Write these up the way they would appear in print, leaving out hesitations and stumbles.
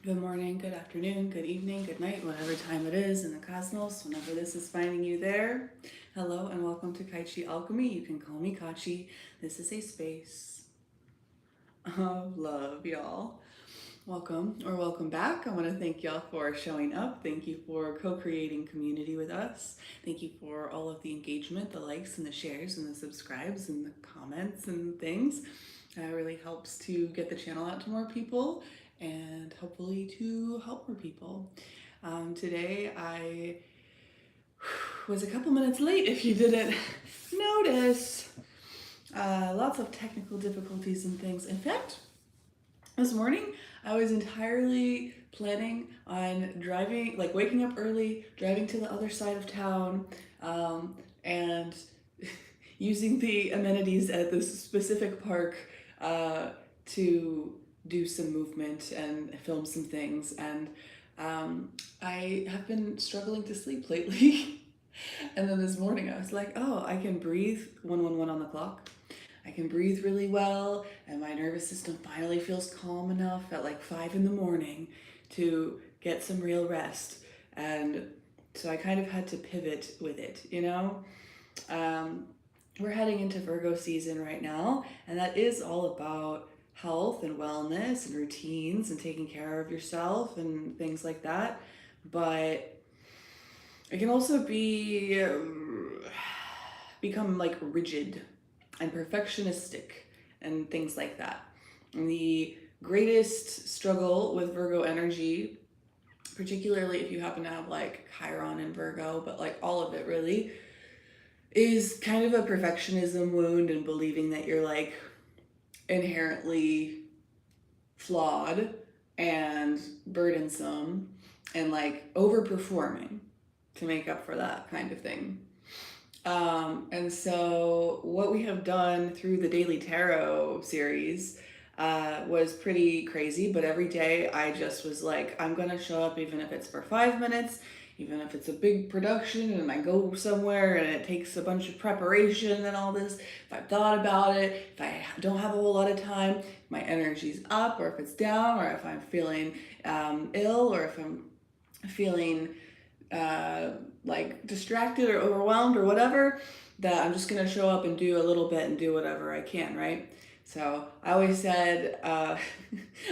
Good morning, good afternoon, good evening, good night, whatever time it is in the cosmos, whenever this is finding you there. Hello and welcome to Kaichi Alchemy. You can call me Kachi. This is a space of love, y'all. Welcome or welcome back. I want to thank y'all for showing up. Thank you for co-creating community with us. Thank you for all of the engagement, the likes and the shares and the subscribes and the comments and things. It really helps to get the channel out to more people and hopefully to help more people. Today I was a couple minutes late if you didn't notice. Lots of technical difficulties and things. In fact, this morning I was entirely planning on driving, like waking up early, driving to the other side of town, and using the amenities at this specific park to do some movement and film some things. And I have been struggling to sleep lately. And then this morning I was like, oh, I can breathe 111 on the clock. I can breathe really well, and my nervous system finally feels calm enough at like 5 in the morning to get some real rest. And so I kind of had to pivot with it, you know? We're heading into Virgo season right now, and that is all about health and wellness and routines and taking care of yourself and things like that. But it can also become like rigid and perfectionistic and things like that. And the greatest struggle with Virgo energy, particularly if you happen to have like Chiron and Virgo, but like all of it really, is kind of a perfectionism wound and believing that you're like inherently flawed and burdensome and like overperforming to make up for that kind of thing. And so what we have done through the Daily Tarot series was pretty crazy, but every day I just was like, I'm gonna show up even if it's for 5 minutes, even if it's a big production and I go somewhere and it takes a bunch of preparation and all this. If I've thought about it, if I don't have a whole lot of time, my energy's up, or if it's down, or if I'm feeling ill, or if I'm feeling like distracted or overwhelmed or whatever, that I'm just gonna show up and do a little bit and do whatever I can, right? So I always said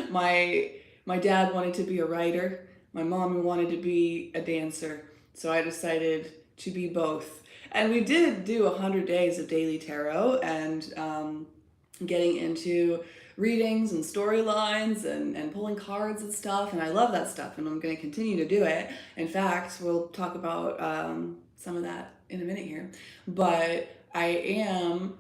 my dad wanted to be a writer, my mom wanted to be a dancer, so I decided to be both. And we did do 100 days of daily tarot and getting into readings and storylines and pulling cards and stuff, and I love that stuff, and I'm going to continue to do it. In fact, we'll talk about some of that in a minute here, but I am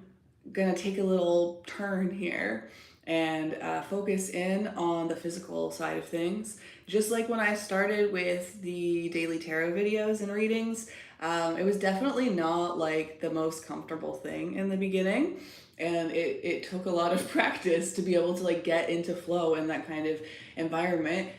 going to take a little turn here and focus in on the physical side of things. Just like when I started with the daily tarot videos and readings, it was definitely not like the most comfortable thing in the beginning. And it took a lot of practice to be able to like get into flow in that kind of environment.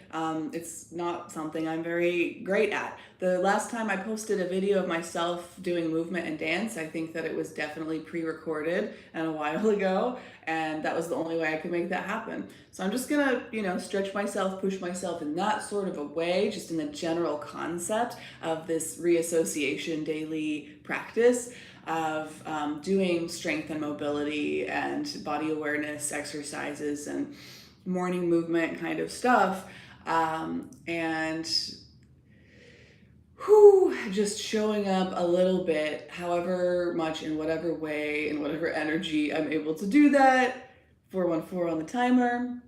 It's not something I'm very great at. The last time I posted a video of myself doing movement and dance, I think that it was definitely pre-recorded and a while ago, and that was the only way I could make that happen. So I'm just gonna, stretch myself, push myself in that sort of a way, just in the general concept of this reassociation daily practice of doing strength and mobility and body awareness exercises and morning movement kind of stuff, and just showing up a little bit, however much, in whatever way, in whatever energy I'm able to do that. 414 on the timer,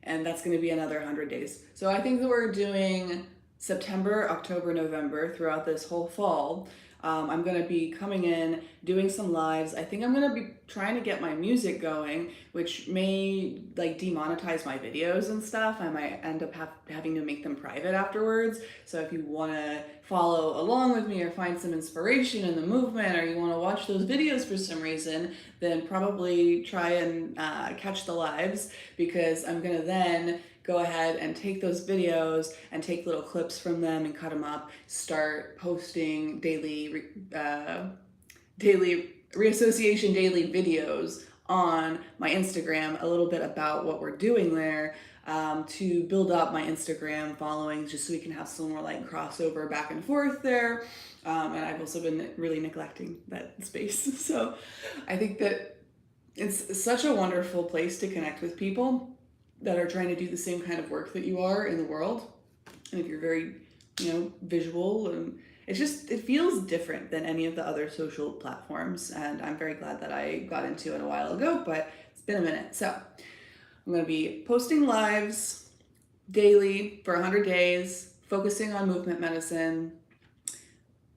and that's going to be another 100 days. So I think that we're doing September, October, November throughout this whole fall. I'm going to be coming in, doing some lives. I think I'm going to be trying to get my music going, which may like demonetize my videos and stuff. I might end up having to make them private afterwards. So if you want to follow along with me or find some inspiration in the movement, or you want to watch those videos for some reason, then probably try and catch the lives, because I'm going to then go ahead and take those videos and take little clips from them and cut them up, start posting daily reassociation daily videos on my Instagram, a little bit about what we're doing there, to build up my Instagram following, just so we can have some more like crossover back and forth there. And I've also been really neglecting that space. So I think that it's such a wonderful place to connect with people that are trying to do the same kind of work that you are in the world. And if you're very, visual, and it feels different than any of the other social platforms. And I'm very glad that I got into it a while ago, but it's been a minute. So I'm going to be posting lives daily for 100 days, focusing on movement medicine,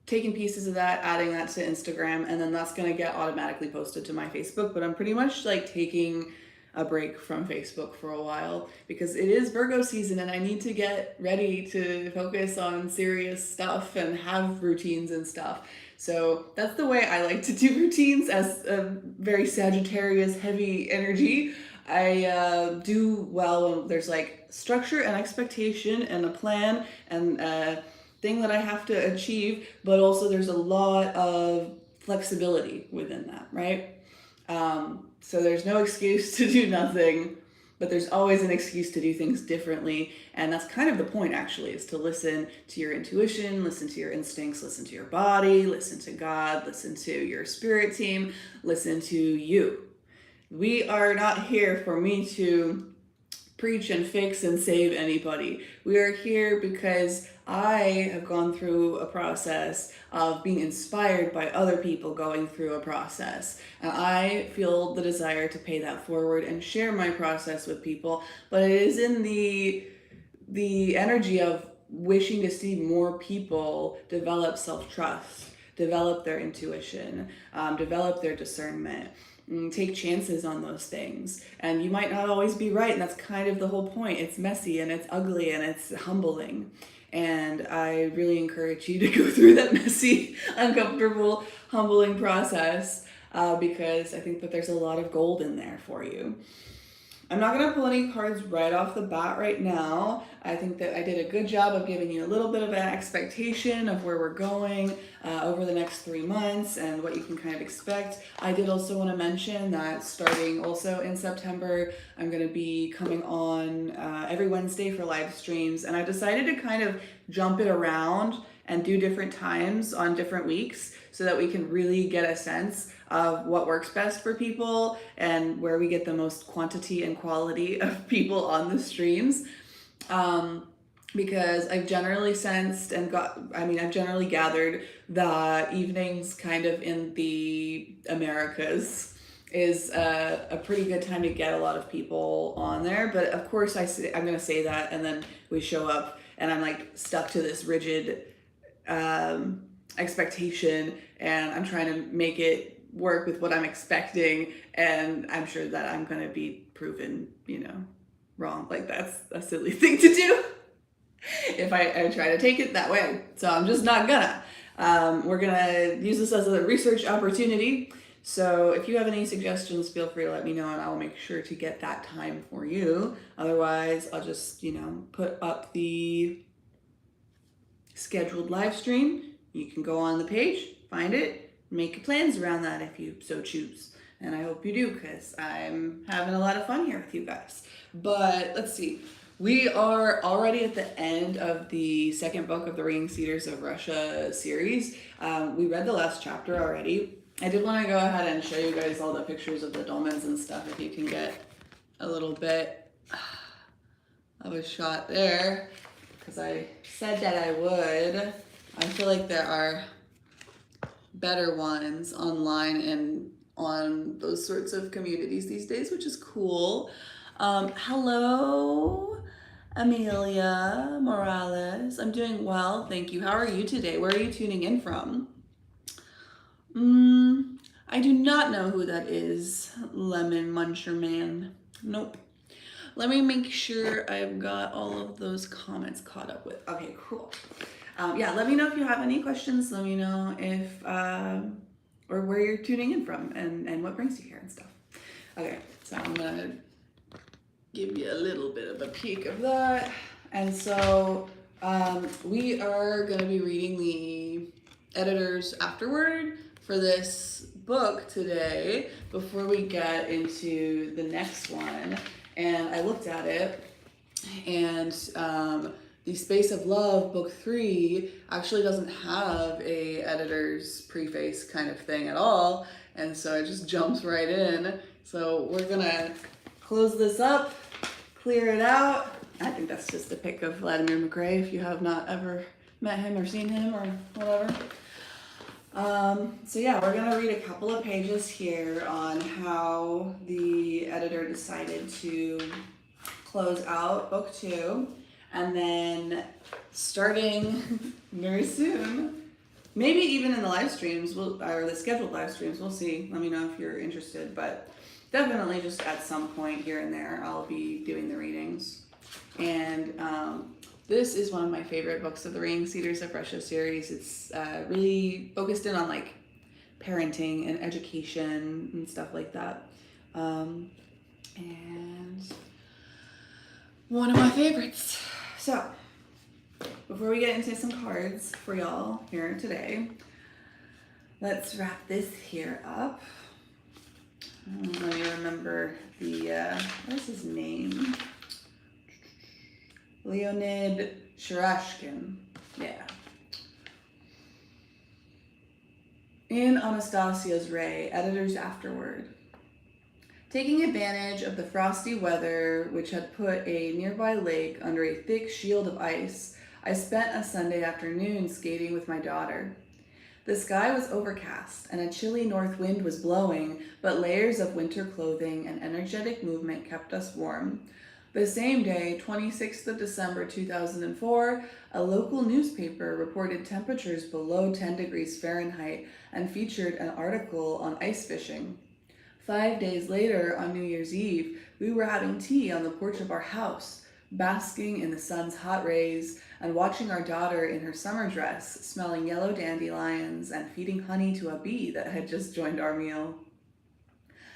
taking pieces of that, adding that to Instagram, and then that's going to get automatically posted to my Facebook. But I'm pretty much like taking a break from Facebook for a while because it is Virgo season and I need to get ready to focus on serious stuff and have routines and stuff. So that's the way I like to do routines, as a very Sagittarius heavy energy. I do well when there's like structure and expectation and a plan and thing that I have to achieve, but also there's a lot of flexibility within that, right? So there's no excuse to do nothing, but there's always an excuse to do things differently. And that's kind of the point, actually, is to listen to your intuition, listen to your instincts, listen to your body, listen to God, listen to your spirit team, listen to you. We are not here for me to preach and fix and save anybody. We are here because I have gone through a process of being inspired by other people going through a process. And I feel the desire to pay that forward and share my process with people. But it is in the energy of wishing to see more people develop self-trust, develop their intuition, develop their discernment. Take chances on those things. And you might not always be right, and that's kind of the whole point. It's messy and it's ugly and it's humbling. And I really encourage you to go through that messy, uncomfortable, humbling process because I think that there's a lot of gold in there for you. I'm not going to pull any cards right off the bat right now. I think that I did a good job of giving you a little bit of an expectation of where we're going over the next 3 months and what you can kind of expect. I did also want to mention that starting also in September, I'm going to be coming on every Wednesday for live streams. And I decided to kind of jump it around and do different times on different weeks so that we can really get a sense of what works best for people and where we get the most quantity and quality of people on the streams. Because I've generally sensed and I've generally gathered that evenings kind of in the Americas is a pretty good time to get a lot of people on there. But of course I'm going to say that and then we show up and I'm like stuck to this rigid expectation and I'm trying to make it work with what I'm expecting, and I'm sure that I'm going to be proven, wrong. Like that's a silly thing to do if I try to take it that way. So I'm just not gonna. We're gonna use this as a research opportunity. So if you have any suggestions, feel free to let me know and I will make sure to get that time for you. Otherwise, I'll just, put up the scheduled live stream. You can go on the page, find it, make your plans around that if you so choose. And I hope you do because I'm having a lot of fun here with you guys. But let's see. We are already at the end of the second book of the Ringing Cedars of Russia series. We read the last chapter already. I did want to go ahead and show you guys all the pictures of the dolmens and stuff if you can get a little bit of a shot there because I said that I would. I feel like there are better ones online and on those sorts of communities these days, which is cool. Hello, Amelia Morales. I'm doing well, thank you. How are you today? Where are you tuning in from? I do not know who that is, Lemon Muncher Man. Nope. Let me make sure I've got all of those comments caught up with. Okay, cool. Let me know if you have any questions. Let me know if, or where you're tuning in from and what brings you here and stuff. Okay, so I'm gonna give you a little bit of a peek of that. And so we are gonna be reading the editor's afterword for this book today before we get into the next one. And I looked at it And The Space of Love, book 3, actually doesn't have a editor's preface kind of thing at all. And so it just jumps right in. So we're gonna close this up, clear it out. I think that's just a pic of Vladimir McRae if you have not ever met him or seen him or whatever. So yeah, we're gonna read a couple of pages here on how the editor decided to close out book 2, and then starting very soon, maybe even in the live streams, or the scheduled live streams, we'll see. Let me know if you're interested, but definitely just at some point here and there, I'll be doing the readings. And this is one of my favorite books of the Ring Cedars of Russia series. It's really focused in on like parenting and education and stuff like that. And one of my favorites. So, before we get into some cards for y'all here today, let's wrap this here up. Let me remember what's his name? Leonid Sharashkin. Yeah. In Anastasia's Ray, editor's afterword. Taking advantage of the frosty weather, which had put a nearby lake under a thick shield of ice, I spent a Sunday afternoon skating with my daughter. The sky was overcast, and a chilly north wind was blowing, but layers of winter clothing and energetic movement kept us warm. The same day, 26th of December 2004, a local newspaper reported temperatures below 10 degrees Fahrenheit and featured an article on ice fishing. 5 days later, on New Year's Eve, we were having tea on the porch of our house, basking in the sun's hot rays and watching our daughter in her summer dress, smelling yellow dandelions and feeding honey to a bee that had just joined our meal.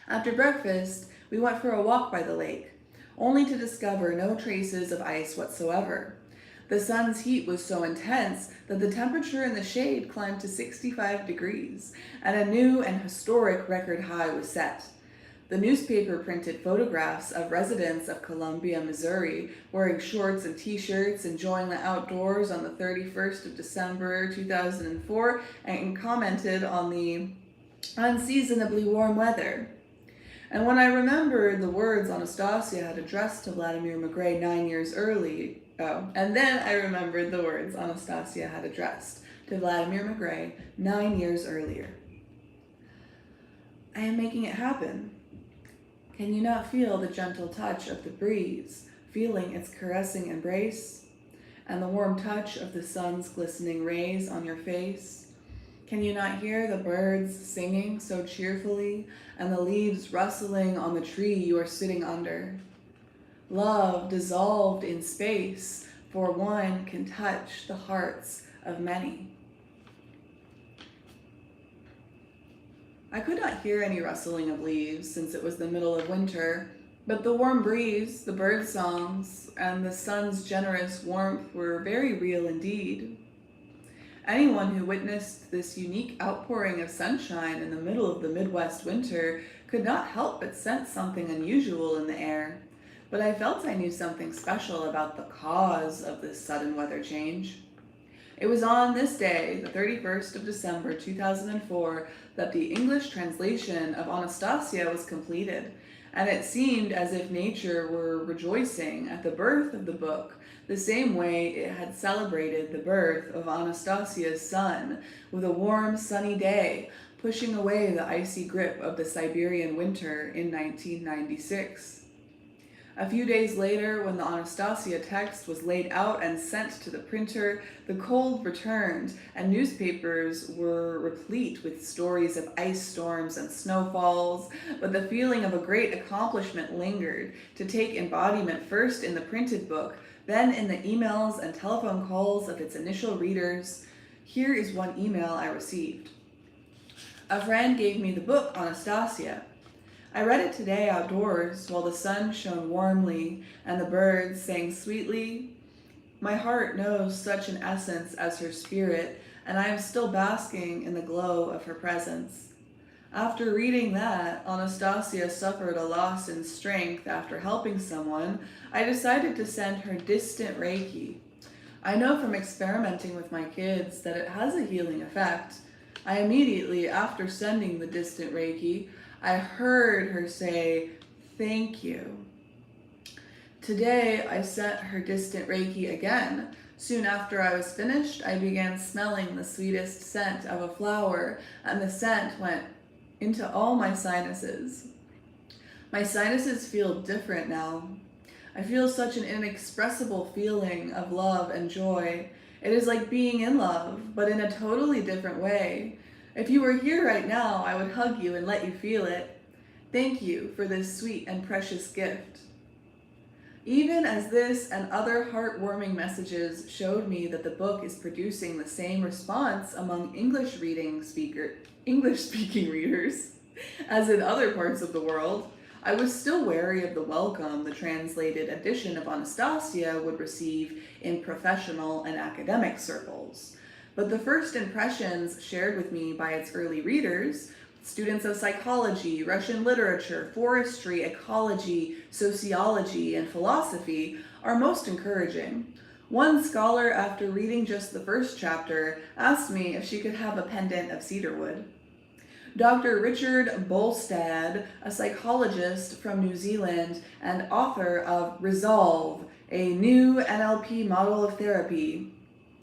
After breakfast, we went for a walk by the lake, only to discover no traces of ice whatsoever. The sun's heat was so intense that the temperature in the shade climbed to 65 degrees, and a new and historic record high was set. The newspaper printed photographs of residents of Columbia, Missouri, wearing shorts and t-shirts, enjoying the outdoors on the 31st of December 2004, and commented on the unseasonably warm weather. And when I remembered the words Anastasia had addressed to Vladimir McRae 9 years early, and then I remembered the words Anastasia had addressed to Vladimir McRae 9 years earlier. I am making it happen. Can you not feel the gentle touch of the breeze, feeling its caressing embrace, and the warm touch of the sun's glistening rays on your face? Can you not hear the birds singing so cheerfully and the leaves rustling on the tree you are sitting under? Love dissolved in space, for one can touch the hearts of many. I could not hear any rustling of leaves since it was the middle of winter, but the warm breeze, the bird songs, and the sun's generous warmth were very real indeed. Anyone who witnessed this unique outpouring of sunshine in the middle of the Midwest winter could not help but sense something unusual in the air. But I felt I knew something special about the cause of this sudden weather change. It was on this day, the 31st of December 2004, that the English translation of Anastasia was completed, and it seemed as if nature were rejoicing at the birth of the book, the same way it had celebrated the birth of Anastasia's son, with a warm, sunny day, pushing away the icy grip of the Siberian winter in 1996. A few days later, when the Anastasia text was laid out and sent to the printer, the cold returned, and newspapers were replete with stories of ice storms and snowfalls, but the feeling of a great accomplishment lingered, to take embodiment first in the printed book, then in the emails and telephone calls of its initial readers. Here is one email I received. A friend gave me the book, Anastasia. I read it today outdoors while the sun shone warmly and the birds sang sweetly. My heart knows such an essence as her spirit, and I am still basking in the glow of her presence. After reading that Anastasia suffered a loss in strength after helping someone, I decided to send her distant Reiki. I know from experimenting with my kids that it has a healing effect. I immediately, after sending the distant Reiki, I heard her say, "Thank you." Today, I sent her distant Reiki again. Soon after I was finished, I began smelling the sweetest scent of a flower, and the scent went into all my sinuses. My sinuses feel different now. I feel such an inexpressible feeling of love and joy. It is like being in love, but in a totally different way. If you were here right now, I would hug you and let you feel it. Thank you for this sweet and precious gift. Even as this and other heartwarming messages showed me that the book is producing the same response among English-speaking readers as in other parts of the world, I was still wary of the welcome the translated edition of Anastasia would receive in professional and academic circles. But the first impressions shared with me by its early readers, students of psychology, Russian literature, forestry, ecology, sociology, and philosophy, are most encouraging. One scholar, after reading just the first chapter, asked me if she could have a pendant of cedarwood. Dr. Richard Bolstad, a psychologist from New Zealand and author of Resolve, a new NLP model of therapy,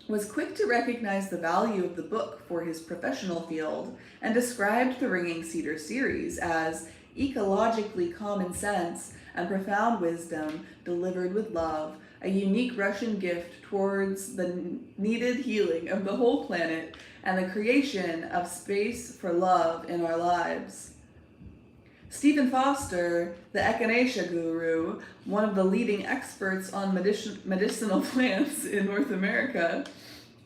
was quick to recognize the value of the book for his professional field and described the Ringing Cedar series as ecologically common sense and profound wisdom delivered with love, a unique Russian gift towards the needed healing of the whole planet and the creation of space for love in our lives. Stephen Foster, the echinacea guru, one of the leading experts on medicinal plants in North America,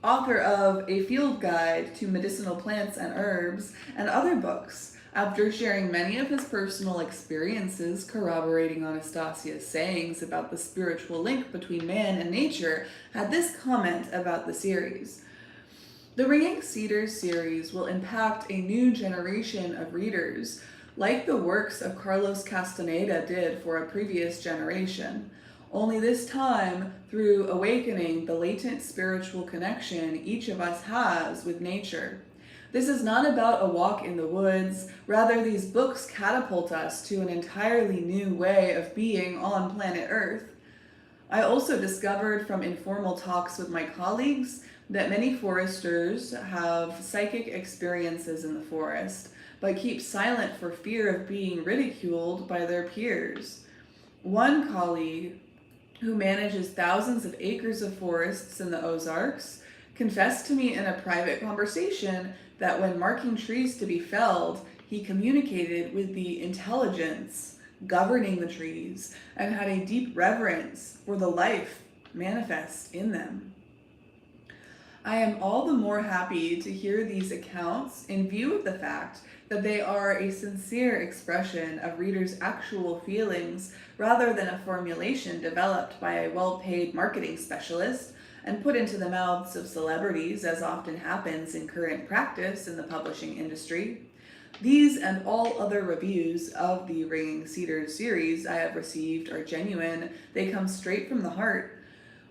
author of A Field Guide to Medicinal Plants and Herbs, and other books, after sharing many of his personal experiences corroborating Anastasia's sayings about the spiritual link between man and nature, had this comment about the series. The Ringing Cedars series will impact a new generation of readers, like the works of Carlos Castaneda did for a previous generation, only this time through awakening the latent spiritual connection each of us has with nature. This is not about a walk in the woods, rather these books catapult us to an entirely new way of being on planet Earth. I also discovered from informal talks with my colleagues that many foresters have psychic experiences in the forest, but keep silent for fear of being ridiculed by their peers. One colleague, who manages thousands of acres of forests in the Ozarks, confessed to me in a private conversation that when marking trees to be felled, he communicated with the intelligence governing the trees and had a deep reverence for the life manifest in them. I am all the more happy to hear these accounts in view of the fact that they are a sincere expression of readers' actual feelings rather than a formulation developed by a well-paid marketing specialist and put into the mouths of celebrities, as often happens in current practice in the publishing industry. These and all other reviews of the Ringing Cedars series I have received are genuine. They come straight from the heart.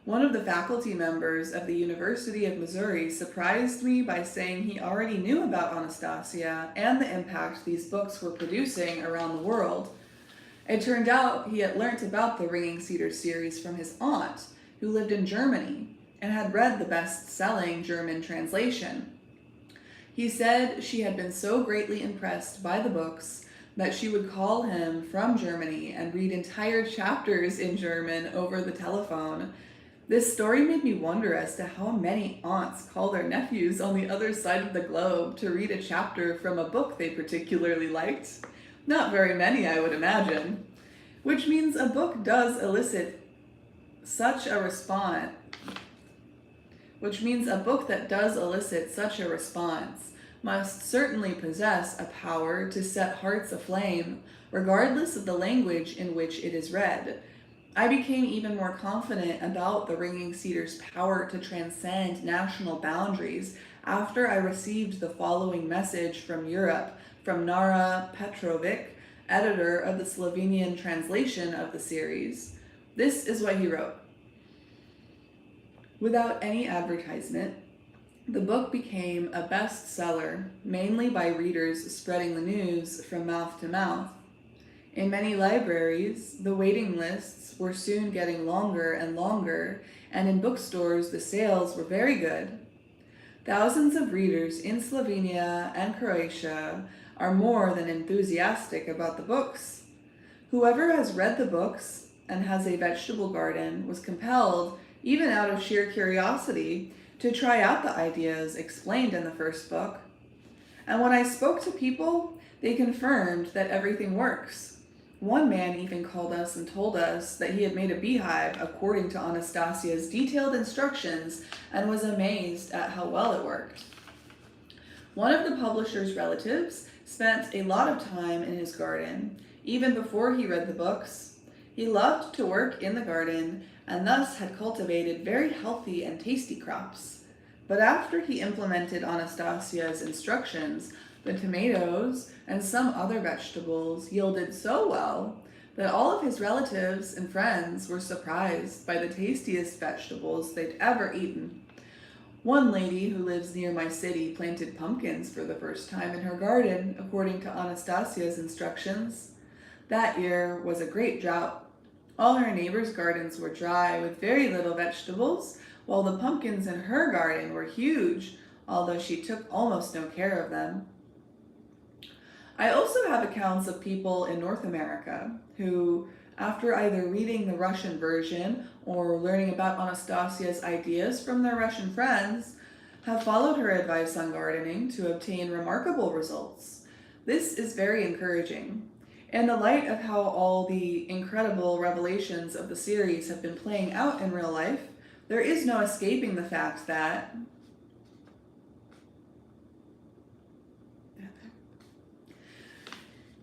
One of the faculty members of the University of Missouri surprised me by saying he already knew about Anastasia and the impact these books were producing around the world. It turned out he had learnt about the Ringing Cedars series from his aunt, who lived in Germany and had read the best-selling German translation. He said she had been so greatly impressed by the books that she would call him from Germany and read entire chapters in German over the telephone. This story made me wonder as to how many aunts call their nephews on the other side of the globe to read a chapter from a book they particularly liked. Not very many, I would imagine. Which means a book that does elicit such a response must certainly possess a power to set hearts aflame, regardless of the language in which it is read. I became even more confident about the Ringing Cedars' power to transcend national boundaries after I received the following message from Europe from Nara Petrovic, editor of the Slovenian translation of the series. This is what he wrote. Without any advertisement, the book became a bestseller, mainly by readers spreading the news from mouth to mouth. In many libraries, the waiting lists were soon getting longer and longer, and in bookstores the sales were very good. Thousands of readers in Slovenia and Croatia are more than enthusiastic about the books. Whoever has read the books and has a vegetable garden was compelled, even out of sheer curiosity, to try out the ideas explained in the first book. And when I spoke to people, they confirmed that everything works. One man even called us and told us that he had made a beehive according to Anastasia's detailed instructions and was amazed at how well it worked. One of the publisher's relatives spent a lot of time in his garden, even before he read the books. He loved to work in the garden and thus had cultivated very healthy and tasty crops. But after he implemented Anastasia's instructions, the tomatoes and some other vegetables yielded so well that all of his relatives and friends were surprised by the tastiest vegetables they'd ever eaten. One lady who lives near my city planted pumpkins for the first time in her garden, according to Anastasia's instructions. That year was a great drought. All her neighbors' gardens were dry with very little vegetables, while the pumpkins in her garden were huge, although she took almost no care of them. I also have accounts of people in North America who, after either reading the Russian version or learning about Anastasia's ideas from their Russian friends, have followed her advice on gardening to obtain remarkable results. This is very encouraging. In the light of how all the incredible revelations of the series have been playing out in real life, there is no escaping the fact that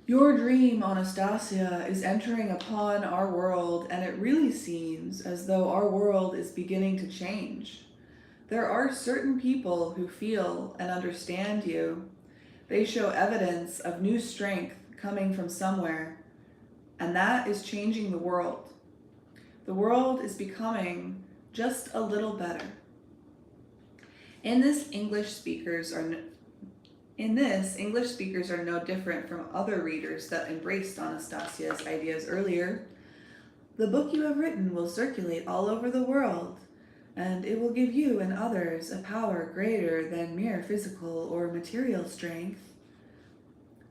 your dream, Anastasia, is entering upon our world, and it really seems as though our world is beginning to change. There are certain people who feel and understand you. They show evidence of new strength coming from somewhere, and that is changing the world. The world is becoming just a little better. In this, English speakers are no different from other readers that embraced Anastasia's ideas earlier. The book you have written will circulate all over the world, and it will give you and others a power greater than mere physical or material strength.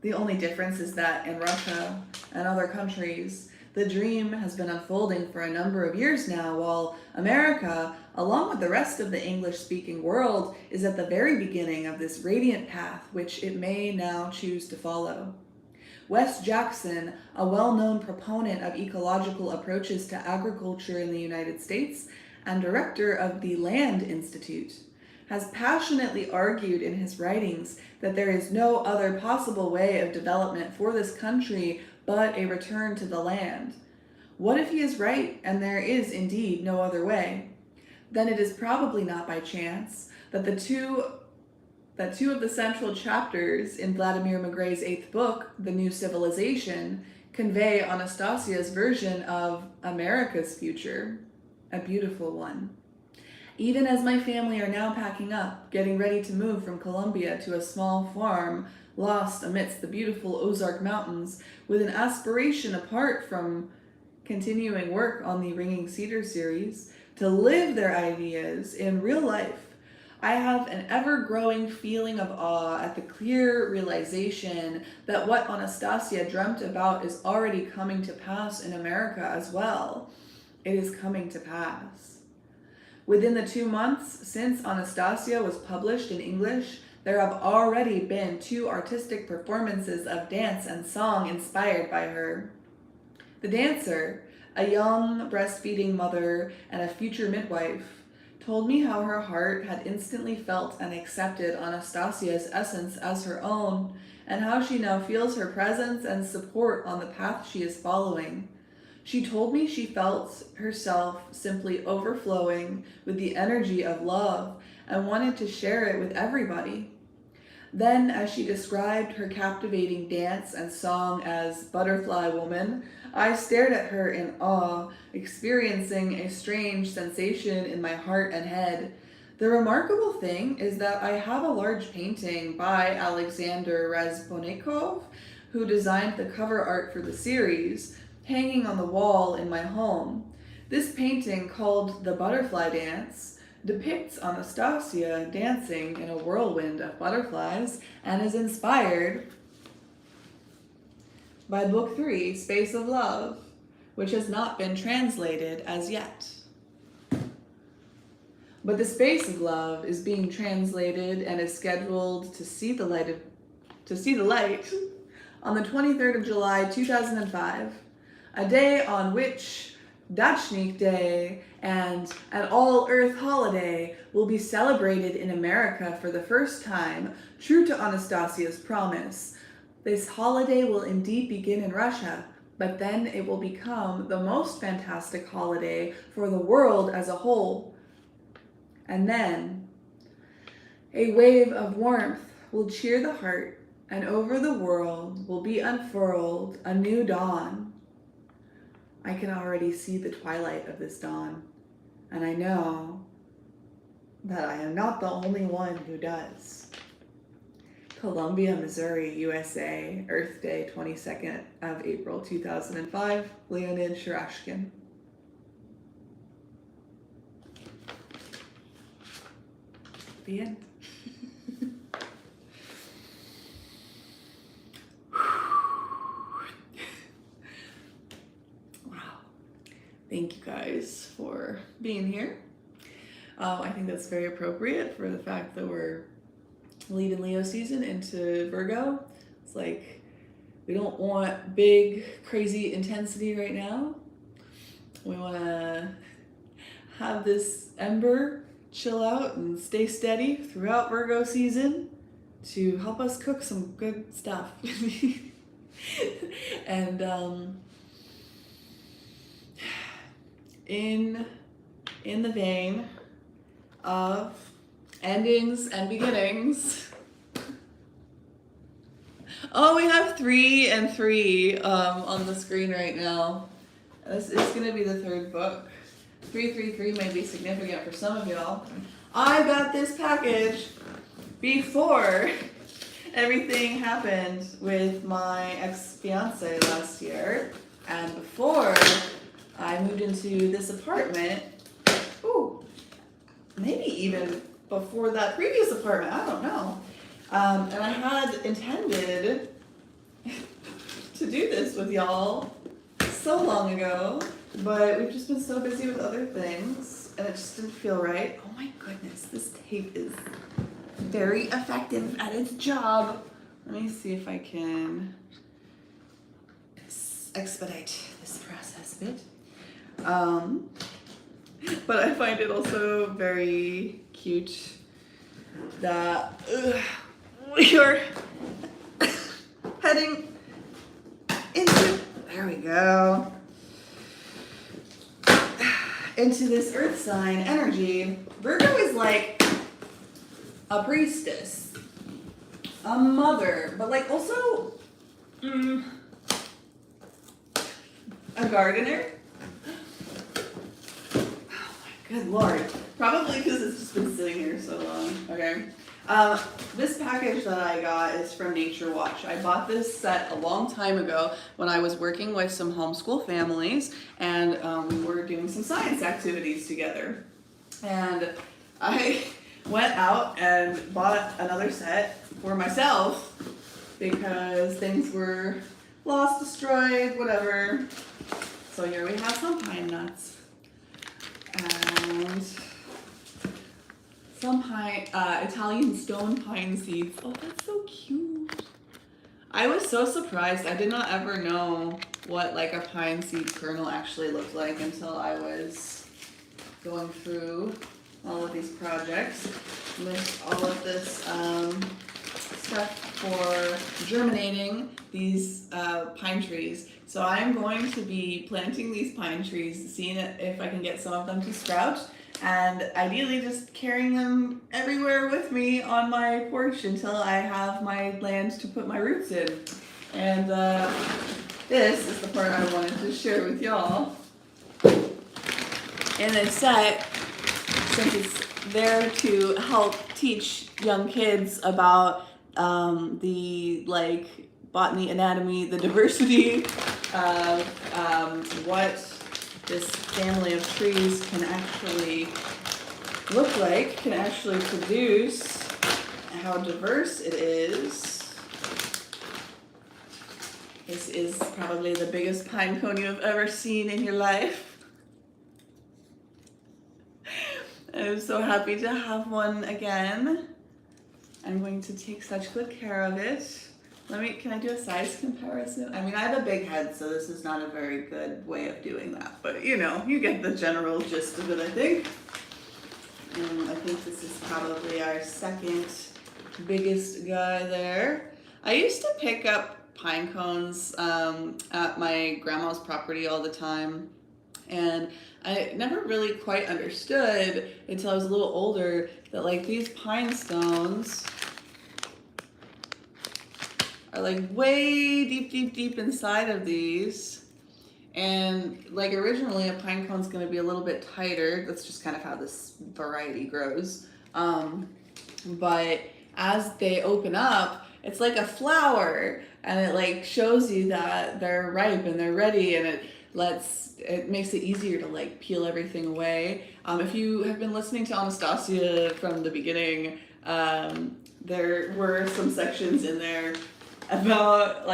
The only difference is that in Russia and other countries, the dream has been unfolding for a number of years now, while America, along with the rest of the English-speaking world, is at the very beginning of this radiant path which it may now choose to follow. Wes Jackson, a well-known proponent of ecological approaches to agriculture in the United States and director of the Land Institute, has passionately argued in his writings that there is no other possible way of development for this country but a return to the land. What if he is right and there is indeed no other way? Then it is probably not by chance that two of the central chapters in Vladimir Magre's 8th book, The New Civilization, convey Anastasia's version of America's future, a beautiful one. Even as my family are now packing up, getting ready to move from Colombia to a small farm lost amidst the beautiful Ozark Mountains, with an aspiration apart from continuing work on the Ringing Cedar series, to live their ideas in real life, I have an ever-growing feeling of awe at the clear realization that what Anastasia dreamt about is already coming to pass in America as well. It is coming to pass. Within the 2 months since Anastasia was published in English, there have already been 2 artistic performances of dance and song inspired by her. The dancer, a young breastfeeding mother and a future midwife, told me how her heart had instantly felt and accepted Anastasia's essence as her own, and how she now feels her presence and support on the path she is following. She told me she felt herself simply overflowing with the energy of love and wanted to share it with everybody. Then, as she described her captivating dance and song as Butterfly Woman, I stared at her in awe, experiencing a strange sensation in my heart and head. The remarkable thing is that I have a large painting by Alexander Razbonikov, who designed the cover art for the series, hanging on the wall in my home. This painting, called The Butterfly Dance, depicts Anastasia dancing in a whirlwind of butterflies and is inspired by Book 3, Space of Love, which has not been translated as yet. But the Space of Love is being translated and is scheduled to see the light on the 23rd of July 2005, a day on which Dachnik Day and an all-earth holiday will be celebrated in America for the first time, true to Anastasia's promise. This holiday will indeed begin in Russia, but then it will become the most fantastic holiday for the world as a whole. And then a wave of warmth will cheer the heart, and over the world will be unfurled a new dawn. I can already see the twilight of this dawn, and I know that I am not the only one who does. Columbia, Missouri, USA, Earth Day, 22nd of April 2005, Leonid Shurashkin. The end. Thank you guys for being here. I think that's very appropriate for the fact that we're leading Leo season into Virgo. It's like we don't want big, crazy intensity right now. We want to have this ember chill out and stay steady throughout Virgo season to help us cook some good stuff. And in the vein of endings and beginnings. Oh, we have 3 and 3 on the screen right now. This is going to be the 3rd book. 333 may be significant for some of y'all. I got this package before everything happened with my ex-fiance last year, and before I moved into this apartment. Ooh, maybe even before that previous apartment, I don't know. And I had intended to do this with y'all so long ago, but we've just been so busy with other things, and it just didn't feel right. Oh my goodness, this tape is very effective at its job. Let me see if I can expedite this process a bit. But I find it also very cute that we are heading into, there we go, into this earth sign energy. Virgo is like a priestess, a mother, but like also a gardener. Good Lord. Probably because it's just been sitting here so long. Okay. This package that I got is from Nature Watch. I bought this set a long time ago when I was working with some homeschool families, and we were doing some science activities together. And I went out and bought another set for myself because things were lost, destroyed, whatever. So here we have some pine nuts. And some Italian stone pine seeds. Oh, that's so cute. I was so surprised. I did not ever know what like a pine seed kernel actually looked like until I was going through all of these projects with all of this stuff for germinating these pine trees. So I'm going to be planting these pine trees, seeing if I can get some of them to sprout, and ideally just carrying them everywhere with me on my porch until I have my land to put my roots in. And this is the part I wanted to share with y'all. In this set, since it's there to help teach young kids about the botany, anatomy, the diversity of what this family of trees can actually look like, can actually produce, how diverse it is. This is probably the biggest pine cone you have ever seen in your life. I'm so happy to have one again. I'm going to take such good care of it. Can I do a size comparison? I mean, I have a big head, so this is not a very good way of doing that, but you know, you get the general gist of it, I think. I think this is probably our second biggest guy there. I used to pick up pine cones at my grandma's property all the time, and I never really quite understood until I was a little older that these pine stones are way deep inside of these. And originally a pine cone's gonna be a little bit tighter. That's just kind of how this variety grows. But as they open up, it's like a flower, and it shows you that they're ripe and they're ready, and it makes it easier to peel everything away. If you have been listening to Anastasia from the beginning, there were some sections in there about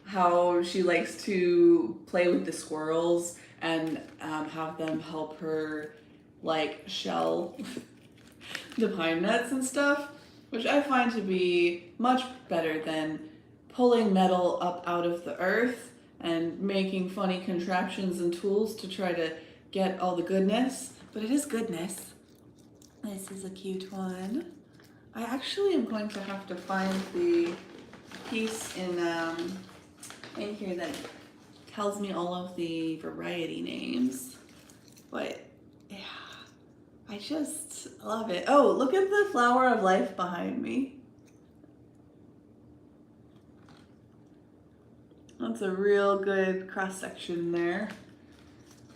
how she likes to play with the squirrels and have them help her shell the pine nuts and stuff, which I find to be much better than pulling metal up out of the earth and making funny contraptions and tools to try to get all the goodness. But it is goodness. This is a cute one. I actually am going to have to find the piece in here that tells me all of the variety names. But yeah, I just love it. Oh, look at the flower of life behind me. That's a real good cross section there.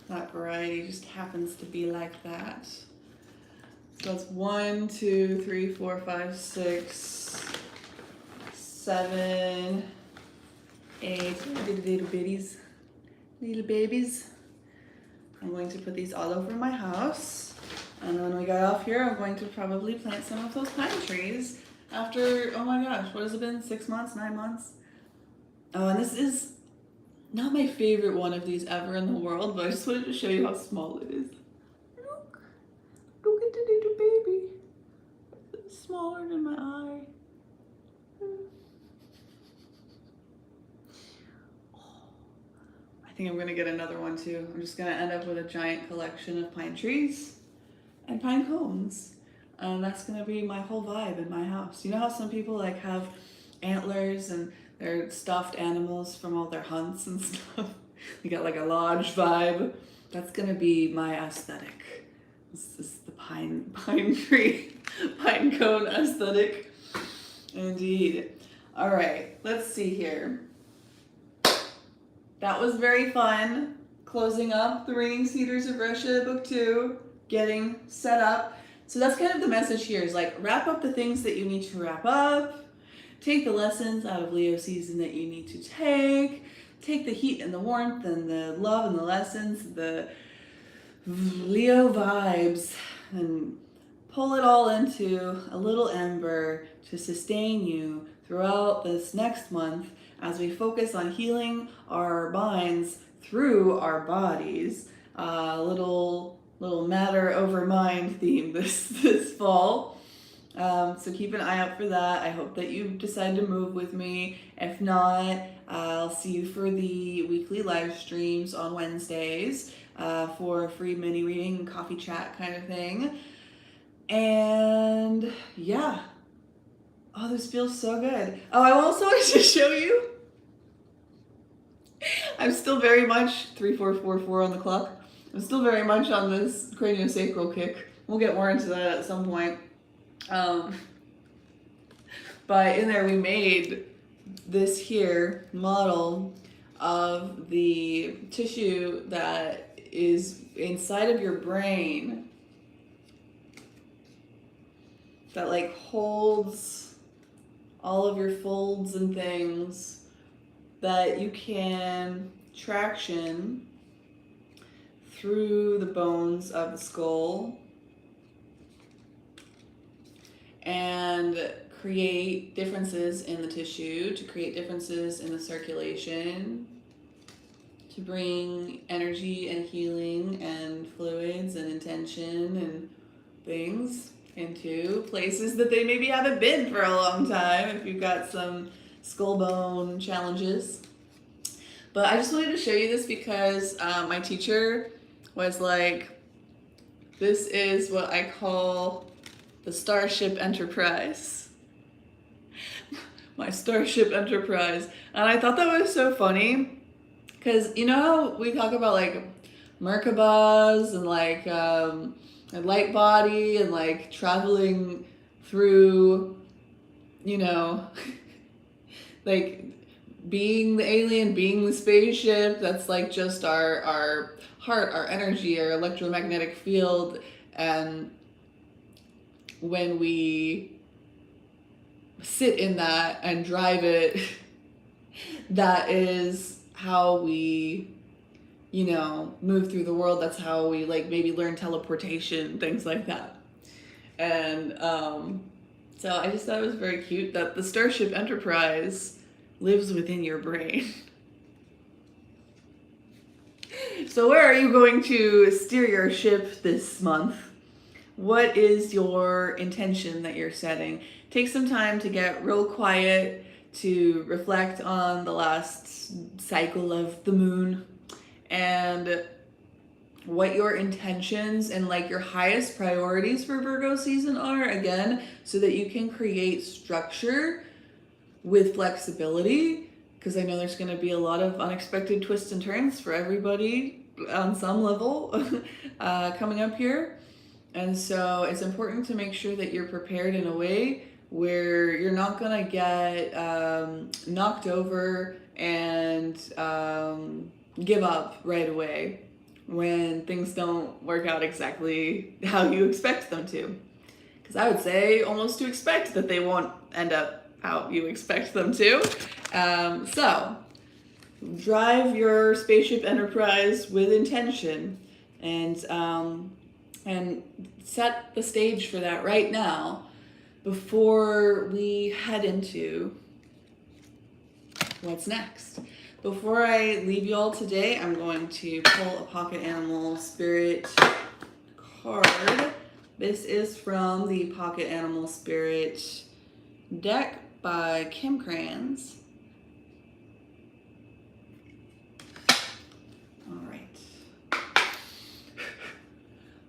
That variety just happens to be like that. So that's 1, 2, 3, 4, 5, 6, 7, 8 little bitties, little babies. I'm going to put these all over my house. And when we get off here, I'm going to probably plant some of those pine trees after, oh my gosh, what has it been? 6 months, 9 months? Oh, and this is not my favorite one of these ever in the world, but I just wanted to show you how small it is. Look at the little baby. It's smaller than my eye. I think I'm gonna get another one too. I'm just gonna end up with a giant collection of pine trees and pine cones. That's gonna be my whole vibe in my house. You know how some people have antlers and they're stuffed animals from all their hunts and stuff? You got a lodge vibe. That's gonna be my aesthetic. This is the pine tree, pine cone aesthetic. Indeed. All right, let's see here. That was very fun. Closing up the Ringing Cedars of Russia book 2, getting set up. So that's kind of the message here, is wrap up the things that you need to wrap up. Take the lessons out of Leo season that you need to take. Take the heat and the warmth and the love and the lessons, the Leo vibes, and pull it all into a little ember to sustain you throughout this next month as we focus on healing our minds through our bodies. Little matter over mind theme this fall. So keep an eye out for that. I hope that you decide to move with me. If not, I'll see you for the weekly live streams on Wednesdays for a free mini reading, coffee chat kind of thing. And yeah. Oh, this feels so good. Oh, I also wanted to show you. I'm still very much 3444 on the clock. I'm still very much on this craniosacral kick. We'll get more into that at some point. But in there we made this here model of the tissue that is inside of your brain that like holds all of your folds and things that you can traction through the bones of the skull and create differences in the tissue, to create differences in the circulation, to bring energy and healing and fluids and intention and things into places that they maybe haven't been for a long time if you've got some skull bone challenges. But I just wanted to show you this because my teacher was like, this is what I call the Starship Enterprise. My Starship Enterprise. And I thought that was so funny because you know how we talk about like Merkabahs and like a light body and like traveling through, you know, like being the alien, being the spaceship, that's like just our heart, our energy, our electromagnetic field. And when we sit in that and drive it, that is how we, you know, move through the world. That's how we like maybe learn teleportation, things like that. And so I just thought it was very cute that the Starship Enterprise lives within your brain. So where are you going to steer your ship this month? What is your intention that you're setting? Take some time to get real quiet, to reflect on the last cycle of the moon and what your intentions and like your highest priorities for Virgo season are, again, so that you can create structure with flexibility, because I know there's going to be a lot of unexpected twists and turns for everybody on some level coming up here. And so it's important to make sure that you're prepared in a way where you're not going to get knocked over and give up right away when things don't work out exactly how you expect them to. Because I would say almost to expect that they won't end up how you expect them to. So drive your spaceship enterprise with intention and set the stage for that right now before we head into what's next. Before I leave you all today, I'm going to pull a pocket animal spirit card. This is from the Pocket Animal Spirit deck by Kim Crayons. All right.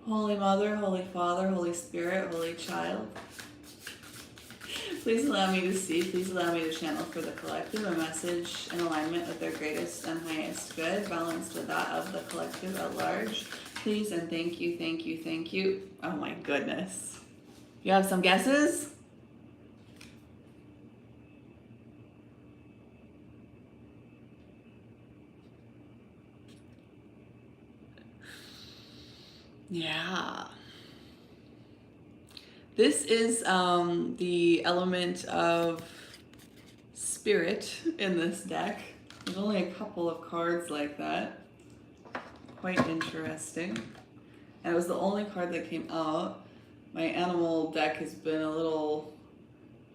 Holy Mother, Holy Father, Holy Spirit, Holy Child, please allow me to see, please allow me to channel for the collective a message in alignment with their greatest and highest good, balanced with that of the collective at large. Please and thank you, thank you, thank you. Oh my goodness. You have some guesses? Yeah. This is the element of spirit in this deck. There's only a couple of cards like that. Quite interesting. And it was the only card that came out. My animal deck has been a little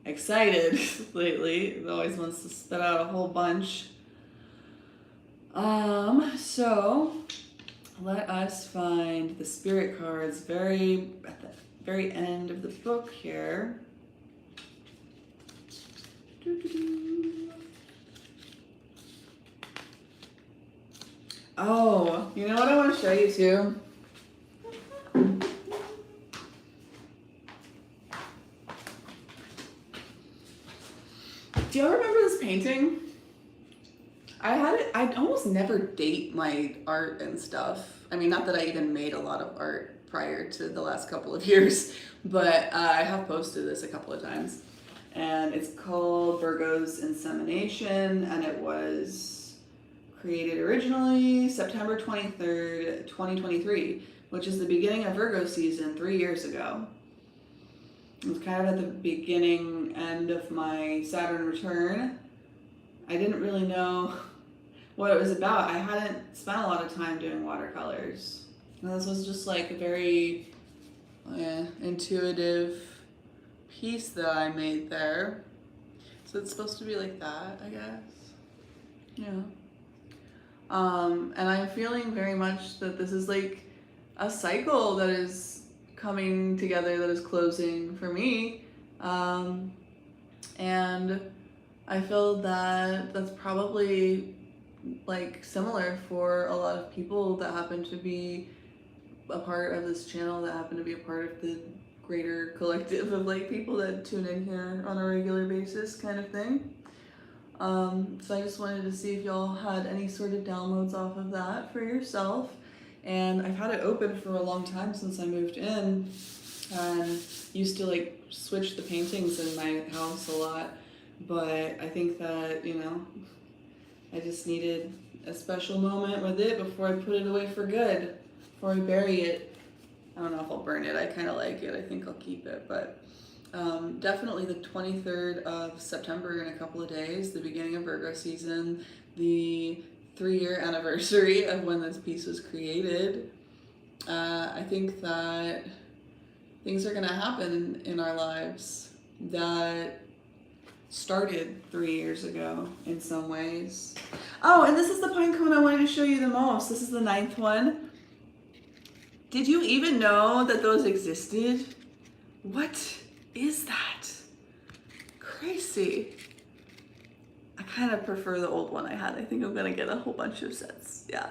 excited lately. It always wants to spit out a whole bunch. So let us find the spirit cards at the very end of the book here. Oh, you know what I want to show you too? Do you remember this painting? I almost never date my art and stuff. I mean, not that I even made a lot of art prior to the last couple of years, but I have posted this a couple of times. And it's called Virgo's Insemination, and it was created originally September 23rd, 2023, which is the beginning of Virgo season 3 years ago. It was kind of at the beginning end of my Saturn return. I didn't really know what it was about. I hadn't spent a lot of time doing watercolors. And this was just like a very intuitive piece that I made there. So it's supposed to be like that, I guess. Yeah. And I'm feeling very much that this is like a cycle that is coming together, that is closing for me. And I feel that that's probably like similar for a lot of people that happen to be a part of this channel, that happen to be a part of the greater collective of like people that tune in here on a regular basis, kind of thing. So I just wanted to see if y'all had any sort of downloads off of that for yourself. And I've had it open for a long time since I moved in, and used to like switch the paintings in my house a lot. But I think that, you know, I just needed a special moment with it before I put it away for good, before I bury it. I don't know if I'll burn it. I kind of like it. I think I'll keep it. But definitely the 23rd of September, in a couple of days, the beginning of Virgo season, the 3-year anniversary of when this piece was created. I think that things are going to happen in our lives that started 3 years ago in some ways. Oh, and this is the pine cone I wanted to show you the most. This is the 9th one. Did you even know that those existed? What is that? Crazy. I kind of prefer the old one I had. I think I'm gonna get a whole bunch of sets. Yeah.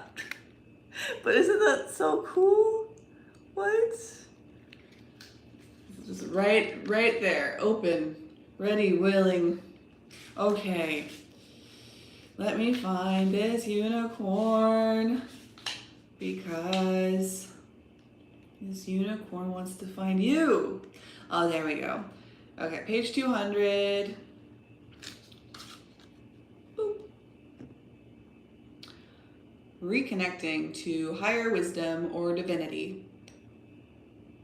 But isn't that so cool? What? Just right there, open, ready, willing. Okay. Let me find this unicorn, because this unicorn wants to find you. Oh, there we go. Okay, page 200. Boop. Reconnecting to higher wisdom or divinity.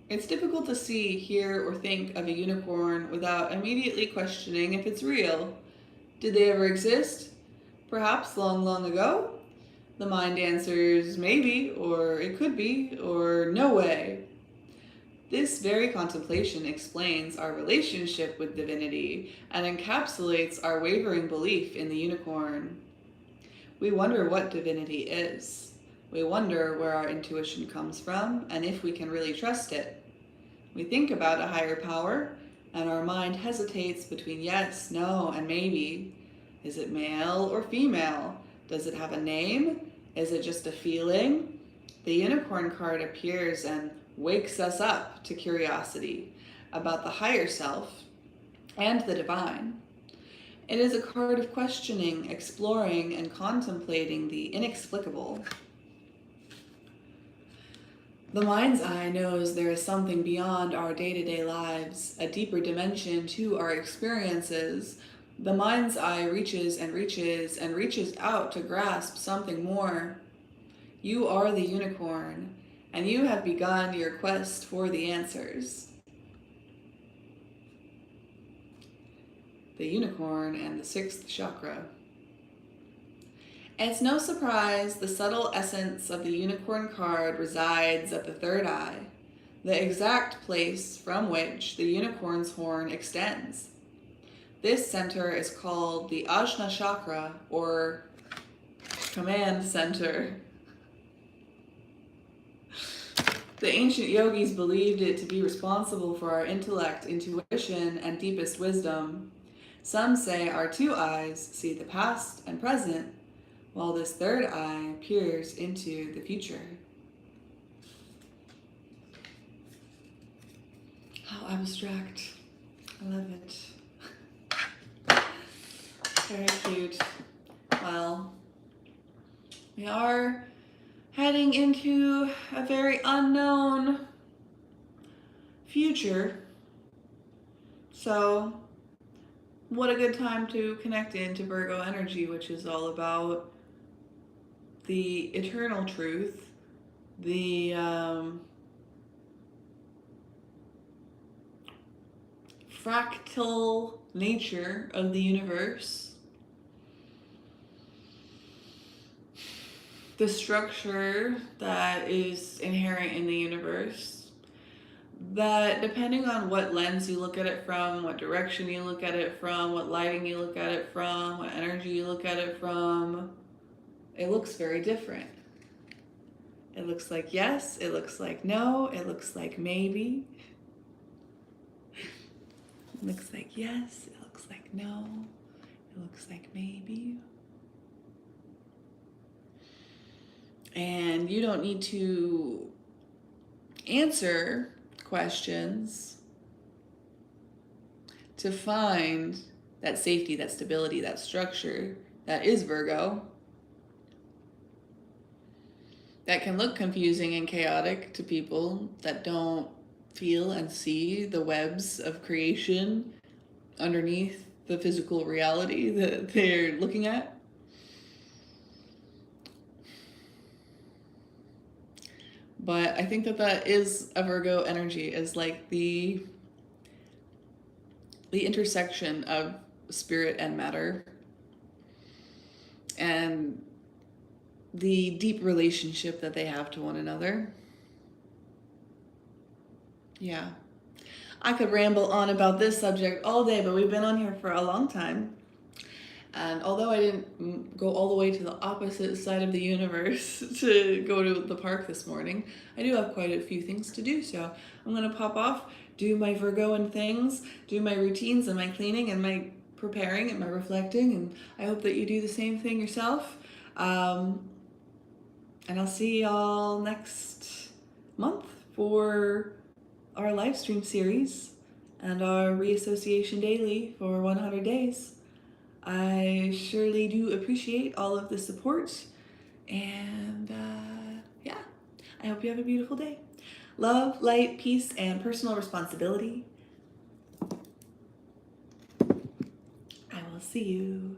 It's difficult to see, hear, or think of a unicorn without immediately questioning if it's real. Did they ever exist? Perhaps long, long ago? The mind answers maybe, or it could be, or no way. This very contemplation explains our relationship with divinity and encapsulates our wavering belief in the unicorn. We wonder what divinity is. We wonder where our intuition comes from and if we can really trust it. We think about a higher power, and our mind hesitates between yes, no, and maybe. Is it male or female? Does it have a name? Is it just a feeling? The unicorn card appears and wakes us up to curiosity about the higher self and the divine. It is a card of questioning, exploring, and contemplating the inexplicable. The mind's eye knows there is something beyond our day-to-day lives, a deeper dimension to our experiences. The mind's eye reaches and reaches and reaches out to grasp something more. You are the unicorn, and you have begun your quest for the answers. The unicorn and the 6th chakra. It's no surprise the subtle essence of the unicorn card resides at the 3rd eye, the exact place from which the unicorn's horn extends. This center is called the Ajna chakra, or command center. The ancient yogis believed it to be responsible for our intellect, intuition, and deepest wisdom. Some say our 2 eyes see the past and present, while this 3rd eye peers into the future. How abstract. I love it. Very cute. Well, we are heading into a very unknown future. So what a good time to connect into Virgo energy, which is all about the eternal truth, the fractal nature of the universe, the structure that is inherent in the universe, that depending on what lens you look at it from, what direction you look at it from, what lighting you look at it from, what energy you look at it from, it looks very different. It looks like yes, it looks like no, it looks like maybe. It looks like yes, it looks like no, it looks like maybe. And you don't need to answer questions to find that safety, that stability, that structure that is Virgo. That can look confusing and chaotic to people that don't feel and see the webs of creation underneath the physical reality that they're looking at. But I think that is a Virgo energy, is like the intersection of spirit and matter, and the deep relationship that they have to one another. Yeah. I could ramble on about this subject all day, but we've been on here for a long time. And although I didn't go all the way to the opposite side of the universe to go to the park this morning, I do have quite a few things to do. So I'm going to pop off, do my Virgoan things, do my routines and my cleaning and my preparing and my reflecting. And I hope that you do the same thing yourself. And I'll see y'all next month for our live stream series and our reassociation daily for 100 days. I surely do appreciate all of the support, and yeah, I hope you have a beautiful day. Love, light, peace, and personal responsibility. I will see you